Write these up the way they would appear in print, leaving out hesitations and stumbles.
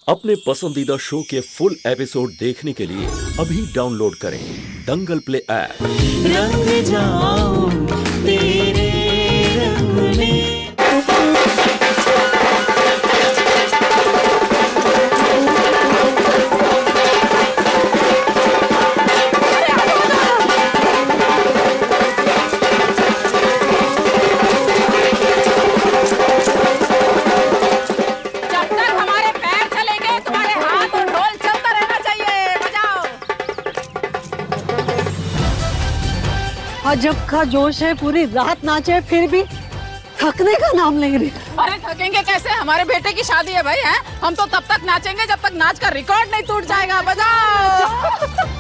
अपने पसंदीदा शो के फुल एपिसोड देखने के लिए अभी डाउनलोड करें दंगल प्ले ऐप। रंग जाऊं तेरे रंग में। अजब का जोश है, पूरी रात नाचे फिर भी थकने का नाम नहीं रही। अरे थकेंगे कैसे, हमारे बेटे की शादी है भाई। हैं हम तो तब तक नाचेंगे जब तक नाच का रिकॉर्ड नहीं टूट जाएगा। बजाओ।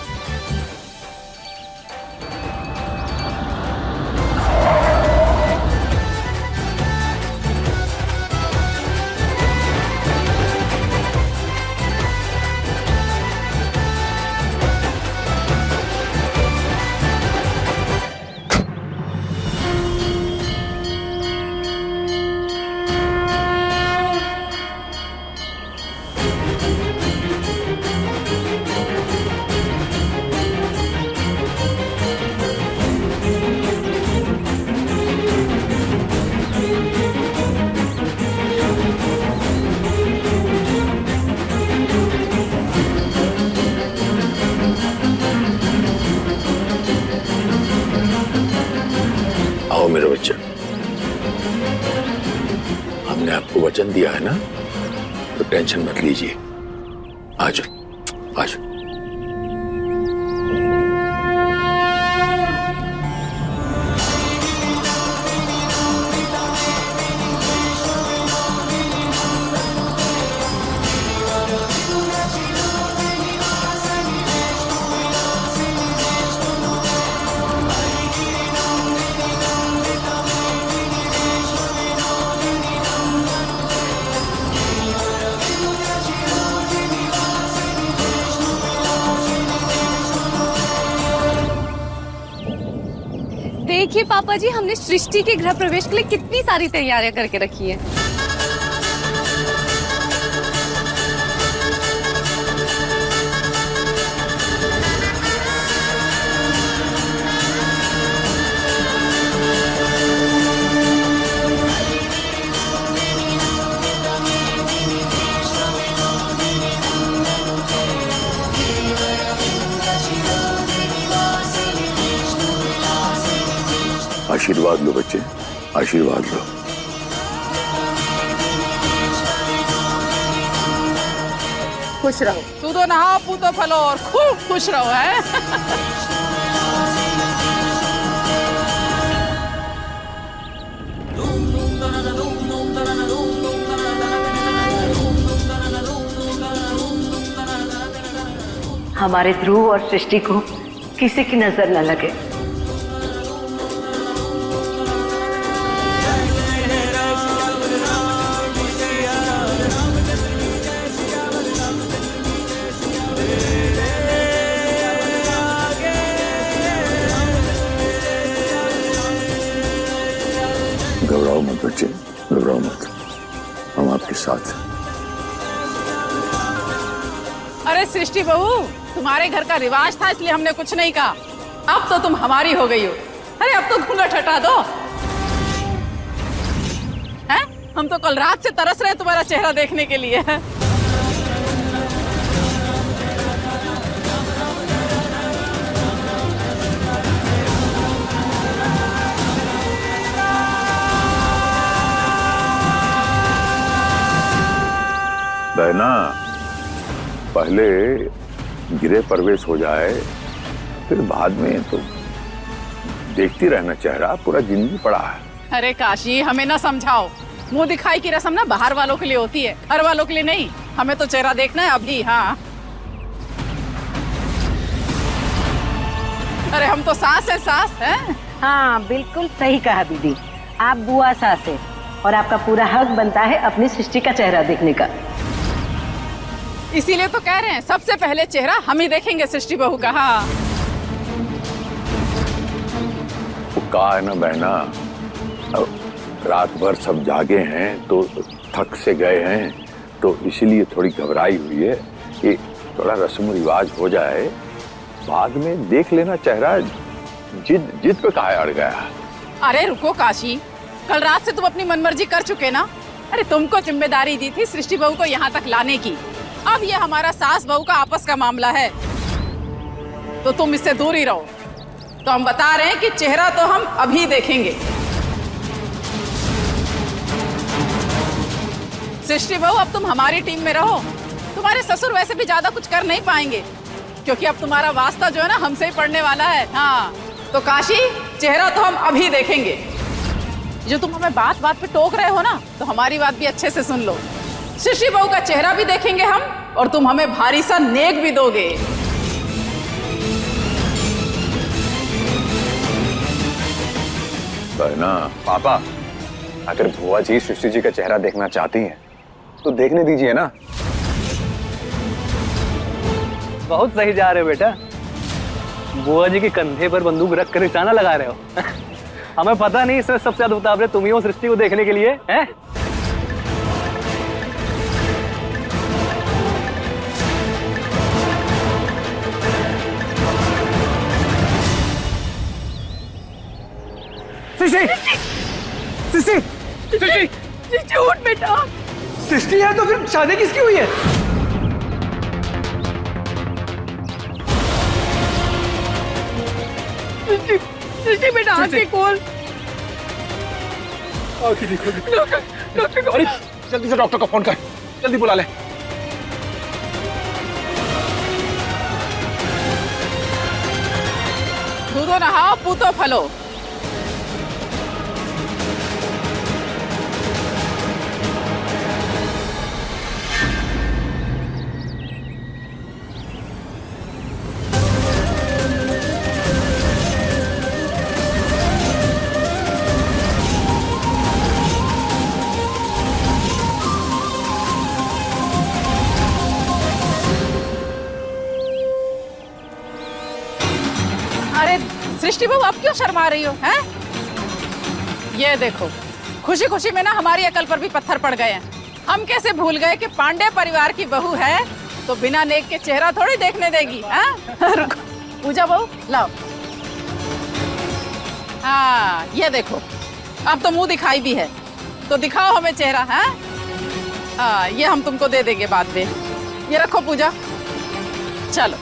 आओ मेरे बच्चे, हमने आपको वचन दिया है ना, तो टेंशन मत लीजिए। आ जाओ, आ जाओ। देखिए पापा जी, हमने सृष्टि के गृह प्रवेश के लिए कितनी सारी तैयारियां करके रखी है। आशीर्वाद लो बच्चे, आशीर्वाद लो। खुश रहो, तू तो नहाओ पूतो फलो और खूब खुश रहो। है हमारे ध्रुव और सृष्टि को किसी की नजर न लगे। घबराओ मत बच्चे, घबराओ मत, हम आपके साथ हैं। अरे सृष्टि बहू, तुम्हारे घर का रिवाज था इसलिए हमने कुछ नहीं कहा। अब तो तुम हमारी हो गई हो। अरे अब तो घूंघट हटा दो। हैं? हम तो कल रात से तरस रहे तुम्हारा चेहरा देखने के लिए। बहना, पहले गृह प्रवेश हो जाए, फिर बाद में तो देखती रहना चेहरा, पूरा जिंदगी पड़ा है। अरे काशी, हमें ना समझाओ। मुंह दिखाई की रस्म ना बाहर वालों के लिए होती है, घर वालों के लिए नहीं। हमें तो चेहरा देखना है अभी। हाँ, अरे हम तो सास है, सास है। हाँ बिल्कुल सही कहा दीदी, आप बुआ सास है और आपका पूरा हक बनता है अपनी सृष्टि का चेहरा देखने का। इसीलिए तो कह रहे हैं सबसे पहले चेहरा हम ही देखेंगे सृष्टि बहू का। हाँ, वो कहा है ना बहना, रात भर सब जागे हैं तो थक से गए हैं, तो इसीलिए थोड़ी घबराई हुई है कि थोड़ा रस्म रिवाज हो जाए, बाद में देख लेना चेहरा। जिद पे कहाँ अड़ गया। अरे रुको काशी, कल रात से तुम अपनी मनमर्जी कर चुके ना। अरे तुमको जिम्मेदारी दी थी सृष्टि बहू को यहाँ तक लाने की। अब ये हमारा सास बहू का आपस का मामला है, तो तुम इससे दूर ही रहो। तो हम बता रहे हैं कि चेहरा तो हम अभी देखेंगे। सृष्टि बहू, अब तुम हमारी टीम में रहो। तुम्हारे ससुर वैसे भी ज्यादा कुछ कर नहीं पाएंगे, क्योंकि अब तुम्हारा वास्ता जो है ना हमसे ही पड़ने वाला है। हाँ, तो काशी, चेहरा तो हम अभी देखेंगे। जो तुम हमें बात बात पे टोक रहे हो ना, तो हमारी बात भी अच्छे से सुन लो। सृष्टि बहू का चेहरा भी देखेंगे हम, और तुम हमें भारी सा नेक भी दोगे। बहना, पापा, अगर बुआ जी सृष्टि जी का चेहरा देखना चाहती हैं तो देखने दीजिए ना। बहुत सही जा रहे हो बेटा। बुआ जी के कंधे पर बंदूक रख कर निशाना लगा रहे हो। हमें पता नहीं इसमें सबसे ज्यादा उतावले तुम ही हो सृष्टि को देखने के लिए, हैं? सृष्टि उठ बेटा। सृष्टि है तो फिर शादी किसकी हुई है? सृष्टि बेटा, आंखें खोल। अरे जल्दी से डॉक्टर को फोन कर, जल्दी बुला ले। दूधो नहाओ, पूतो फलो। सृष्टि बहू, आप क्यों शर्मा रही हो? हैं? ये देखो, खुशी खुशी में ना हमारी अकल पर भी पत्थर पड़ गए हैं। हम कैसे भूल गए कि पांडे परिवार की बहू है तो बिना नेक के चेहरा थोड़ी देखने देगी। हाँ? पूजा बहू, लाओ। हाँ, ये देखो, अब तो मुंह दिखाई भी है, तो दिखाओ हमें चेहरा। हाँ, ये हम तुमको दे देंगे बाद में। ये रखो पूजा, चलो।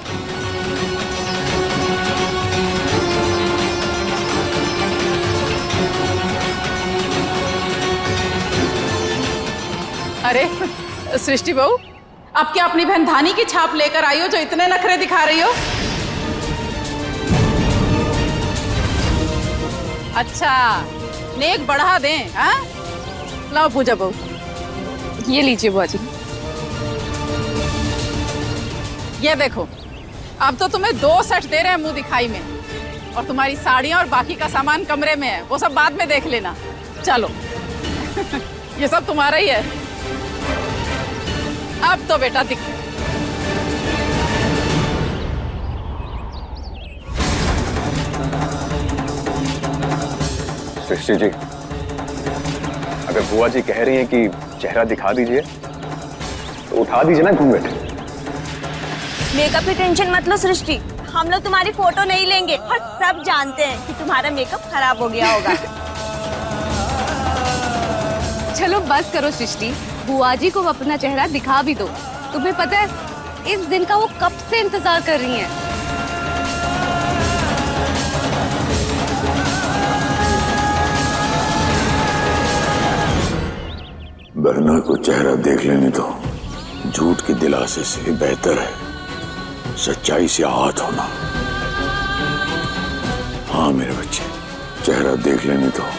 अरे सृष्टि बहू, अब क्या अपनी बहन धानी की छाप लेकर आई हो जो इतने नखरे दिखा रही हो? अच्छा, नेक बढ़ा दें। हाँ, लाओ पूजा बहू, ये लीजिए बुआ जी। ये देखो, अब तो तुम्हें 2 सेट दे रहे हैं मुंह दिखाई में, और तुम्हारी साड़ियां और बाकी का सामान कमरे में है, वो सब बाद में देख लेना। चलो। ये सब तुम्हारा ही है। अब तो बेटा दिख। सृष्टि जी, अगर बुआ जी कह रही हैं कि चेहरा दिखा दीजिए तो उठा दीजिए ना घूंघट। मेकअप की टेंशन मत लो सृष्टि, हम लोग तुम्हारी फोटो नहीं लेंगे और सब जानते हैं कि तुम्हारा मेकअप खराब हो गया होगा। चलो बस करो सृष्टि, बुआ जी को अपना चेहरा दिखा भी दो। तुम्हें पता है, इस दिन का वो कब से इंतजार कर रही हैं। बहना को चेहरा देख लेने दो। झूठ के दिलासे से बेहतर है सच्चाई से आहत होना। हाँ मेरे बच्चे, चेहरा देख लेने दो।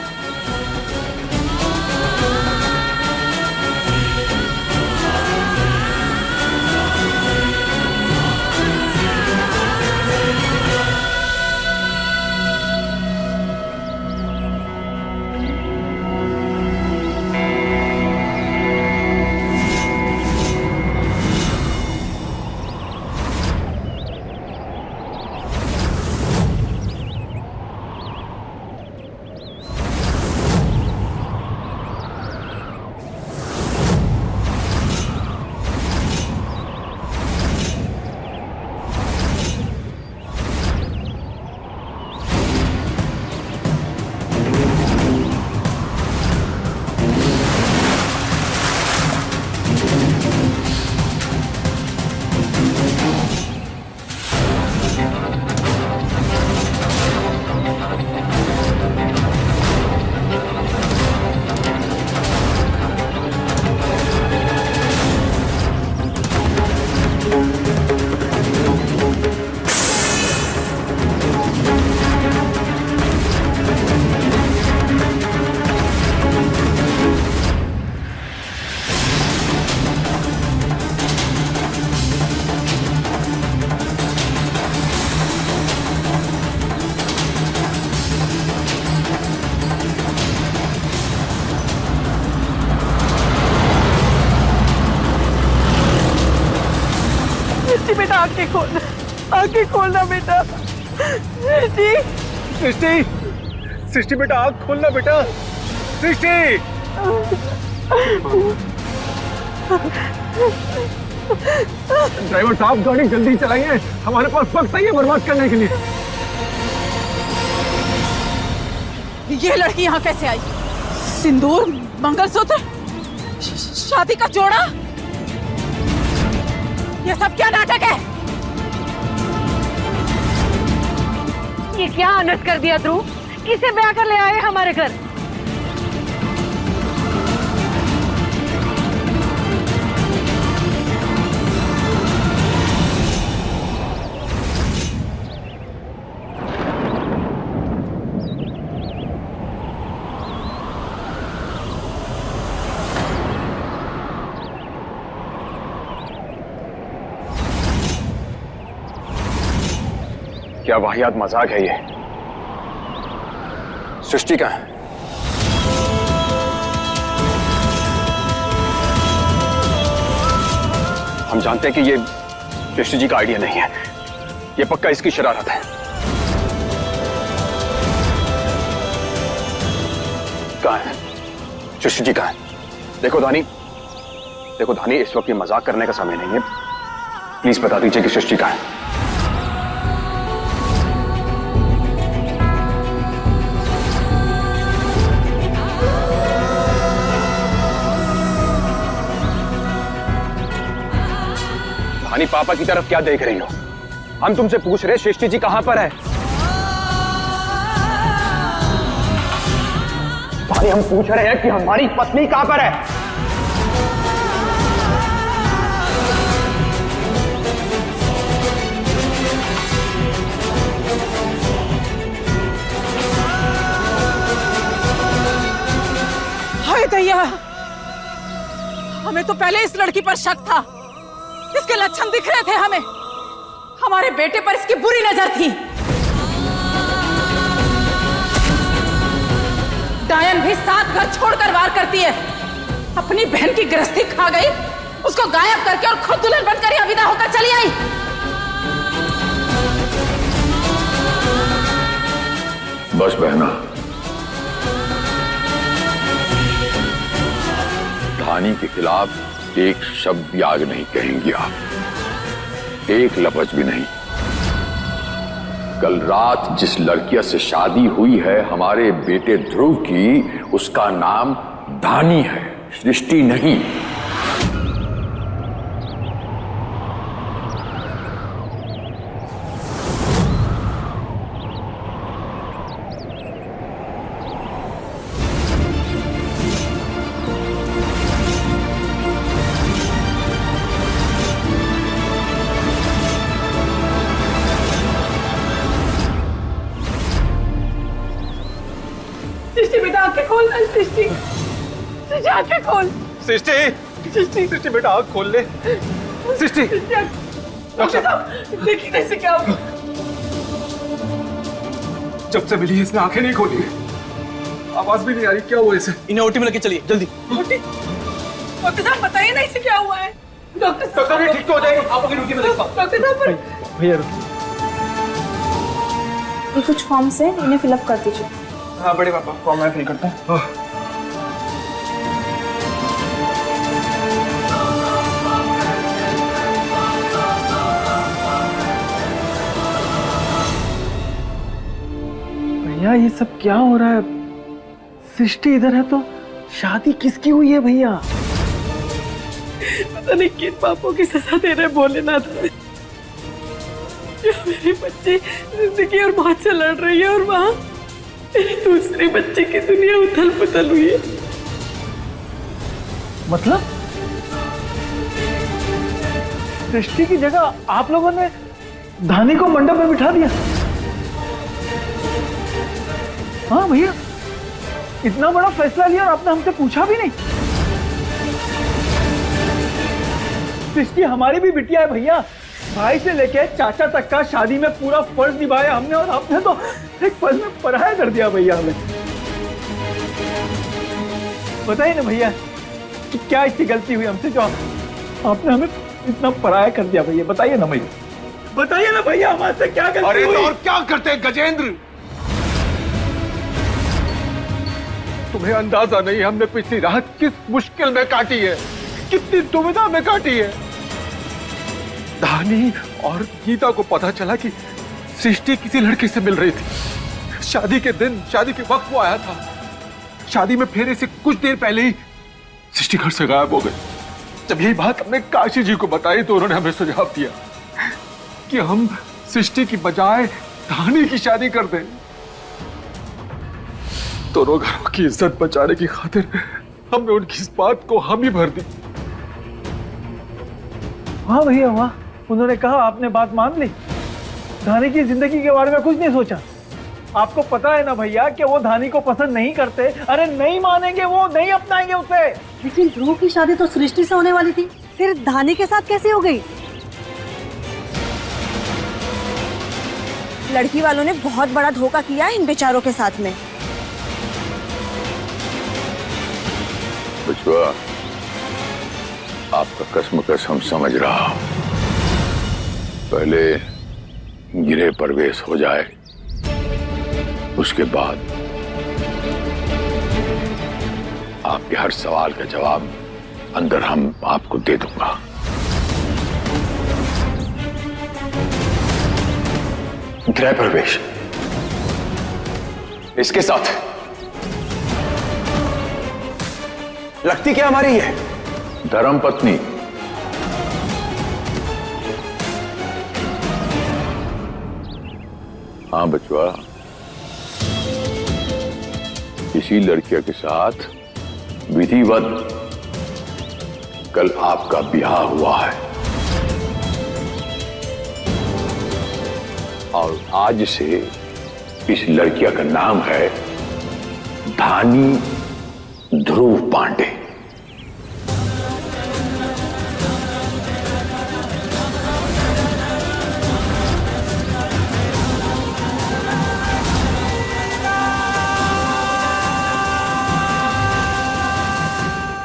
सृष्टि बेटा आंखें खोलना बेटा। सृष्टि सृष्टि सृष्टि बेटा आँख खोलना बेटा। सृष्टि ड्राइवर साहब गाड़ी जल्दी चलाइए, हमारे पास वक्त नहीं है बर्बाद करने के लिए। ये लड़की यहाँ कैसे आई? सिंदूर, मंगलसूत्र, शादी का जोड़ा, ये सब क्या नाटक है? ये क्या अनर्थ कर दिया ध्रुव? किसे ब्याह कर ले आए हमारे घर? क्या वाहियात मजाक है ये? सृष्टि कहाँ है? हम जानते हैं कि ये सृष्टि जी का आइडिया नहीं है, ये पक्का इसकी शरारत है। कहाँ है सृष्टि जी? कहाँ है? देखो धानी, इस वक्त ये मजाक करने का समय नहीं है। प्लीज बता दीजिए कि सृष्टि कहाँ है। धानी पापा की तरफ क्या देख रही हो? हम तुमसे पूछ रहे सृष्टि जी कहां पर है। धानी हम पूछ रहे हैं कि हमारी पत्नी कहां पर है। हाय दैया, हमें तो पहले इस लड़की पर शक था। इसके लक्षण दिख रहे थे हमें। हमारे बेटे पर इसकी बुरी नजर थी। डायन भी 7 घर छोड़कर वार करती है। अपनी बहन की गृहस्थी खा गई, उसको गायब करके और खुद दुल्हन बनकर यहाँ विदा होकर चली आई। बस बहना, धानी के खिलाफ एक शब्द भी आगे नहीं कहेंगी आप, एक लफ्ज भी नहीं। कल रात जिस लड़किया से शादी हुई है हमारे बेटे ध्रुव की, उसका नाम धानी है, सृष्टि नहीं। आंखें खोल। सृष्टि बेटा आँख खोल ले। सृष्टि डॉक्टर साहब देखिए कैसे क्या हुआ। जब से मिली इसने आंखें नहीं खोली, आवाज भी नहीं आ रही। क्या हुआ इसे? इन्हें ओटी में लेके चलिए जल्दी। डॉक्टर साहब बताइए ना इसे क्या हुआ है। डॉक्टर साहब ठीक तो हो जाएगी। आप अपनी ड्यूटी में देखो। डॉक्टर साहब भैया ये कुछ फॉर्म्स हैं, इन्हें फिलअप कर दीजिए। हाँ बड़े पापा, फॉर्म मैं फिल करता हूँ। भैया ये सब क्या हो रहा है? सृष्टि इधर है तो शादी किसकी हुई है भैया? पता नहीं किन पापों की सजा दे रहे भोलेनाथ। मेरे बच्चे जिंदगी और मौत से लड़ रही है और वहां मेरे दूसरे बच्चे की दुनिया उथल पुथल हुई है। मतलब सृष्टि की जगह आप लोगों ने धानी को मंडप में बिठा दिया? हाँ भैया, इतना बड़ा फैसला लिया और आपने हमसे पूछा भी नहीं। सृष्टि हमारी भी बिटिया है भैया, भाई से लेके चाचा तक का शादी में पूरा फर्ज निभाया हमने, और आपने तो एक पल में पराया कर दिया भैया हमें। बताइए ना भैया कि क्या इसकी गलती हुई हमसे जो आपने हमें इतना पराया कर दिया भैया? बताइए ना भैया, बताइए ना भैया, हमारे से क्या गलती अरे हुई? तो और क्या करते गजेंद्र? तुम्हें अंदाजा नहीं हमने पिछली रात किस मुश्किल में काटी है, कितनी दुविधा में काटी है। धानी और गीता को पता चला कि सृष्टि किसी लड़के से मिल रही थी। शादी के दिन, शादी के वक्त वो आया था। शादी में फेरे से कुछ देर पहले ही सृष्टि घर से गायब हो गई। जब यही बात हमने काशी जी को बताई तो उन्होंने हमें सुझाव दिया कि हम सृष्टि की बजाय धानी की शादी कर दें। दोनों घरों की इज्जत बचाने की खातिर हमने उनकी इस बात को हामी भर दी। हाँ भैया वाह, उन्होंने कहा आपने बात मान ली, धानी की जिंदगी के बारे में कुछ नहीं सोचा। आपको पता है ना भैया कि वो धानी को पसंद नहीं करते। अरे नहीं मानेंगे, वो नहीं अपनाएंगे उसे। लेकिन ध्रुव की शादी तो सृष्टि से होने वाली थी, फिर धानी के साथ कैसे हो गई? लड़की वालों ने बहुत बड़ा धोखा किया इन बेचारों के साथ में। बचवा, आपका कसमकस हम समझ रहा हूं। पहले गिरे प्रवेश हो जाए, उसके बाद आपके हर सवाल का जवाब अंदर हम आपको दे दूंगा। गृह प्रवेश इसके साथ लगती क्या हमारी है धर्म पत्नी। हाँ बचवा, इसी लड़किया के साथ विधिवत कल आपका ब्याह हुआ है और आज से इस लड़किया का नाम है धानी ध्रुव पांडे।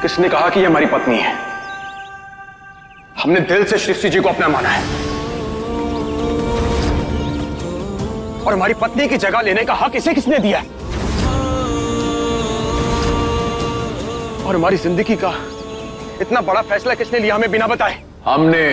किसने कहा कि ये हमारी पत्नी है? हमने दिल से सृष्टि जी को अपना माना है और हमारी पत्नी की जगह लेने का हक इसे किसने दिया है? और हमारी जिंदगी का इतना बड़ा फैसला किसने लिया हमें बिना बताए? हमने।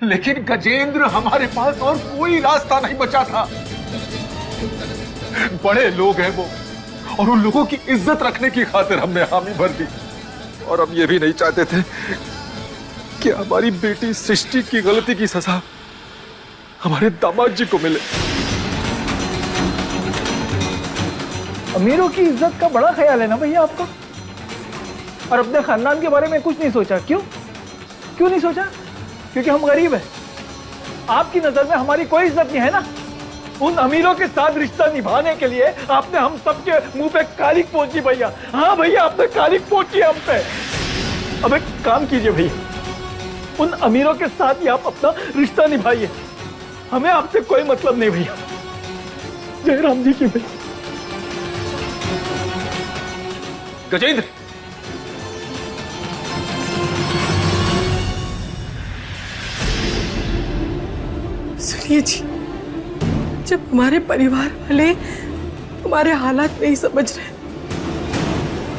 लेकिन गजेंद्र, हमारे पास और कोई रास्ता नहीं बचा था। बड़े लोग हैं वो, और उन लोगों की इज्जत रखने की खातिर हमने हामी भर दी। और हम ये भी नहीं चाहते थे कि हमारी बेटी सृष्टि की गलती की सजा हमारे दामाद जी को मिले। अमीरों की इज्जत का बड़ा ख्याल है ना भैया आपको, और अपने खानदान के बारे में कुछ नहीं सोचा। क्यों क्यों नहीं सोचा? क्योंकि हम गरीब हैं। आपकी नजर में हमारी कोई इज्जत नहीं है ना। उन अमीरों के साथ रिश्ता निभाने के लिए आपने हम सबके मुंह पे कालिक पोंछी भैया। हाँ भैया, आपने कालिक पोंछी हम पे। अब एक काम कीजिए भैया, उन अमीरों के साथ ही आप अपना रिश्ता निभाइए। हमें आपसे कोई मतलब नहीं भैया। जय राम जी की भैया। गजेंद्र, सुनिए जी, जब हमारे परिवार वाले हमारे हालात नहीं समझ रहे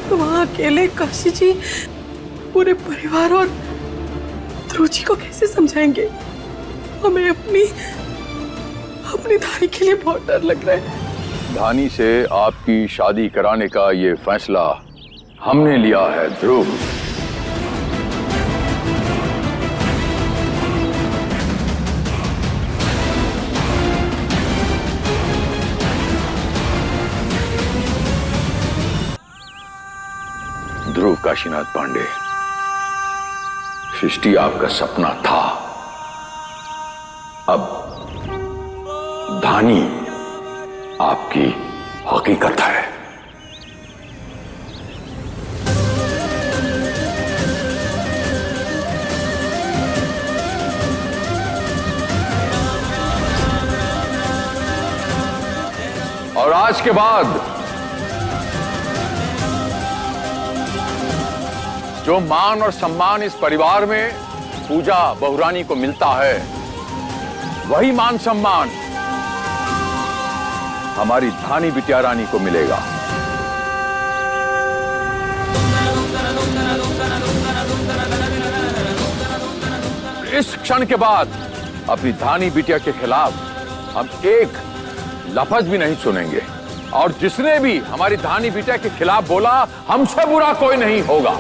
तो वहां अकेले काशी जी पूरे परिवार और ध्रुव जी को कैसे समझाएंगे? हमें अपनी धानी के लिए बहुत डर लग रहा है। धानी से आपकी शादी कराने का ये फैसला हमने लिया है ध्रुव। ध्रुव काशीनाथ पांडे सृष्टि आपका सपना था, अब धानी आपकी हकीकत है। और आज के बाद जो मान और सम्मान इस परिवार में पूजा बहुरानी को मिलता है, वही मान सम्मान हमारी धानी बिटिया रानी को मिलेगा। इस क्षण के बाद अपनी धानी बिटिया के खिलाफ हम एक लफ्ज भी नहीं सुनेंगे, और जिसने भी हमारी धानी बिटिया के खिलाफ बोला, हमसे बुरा कोई नहीं होगा।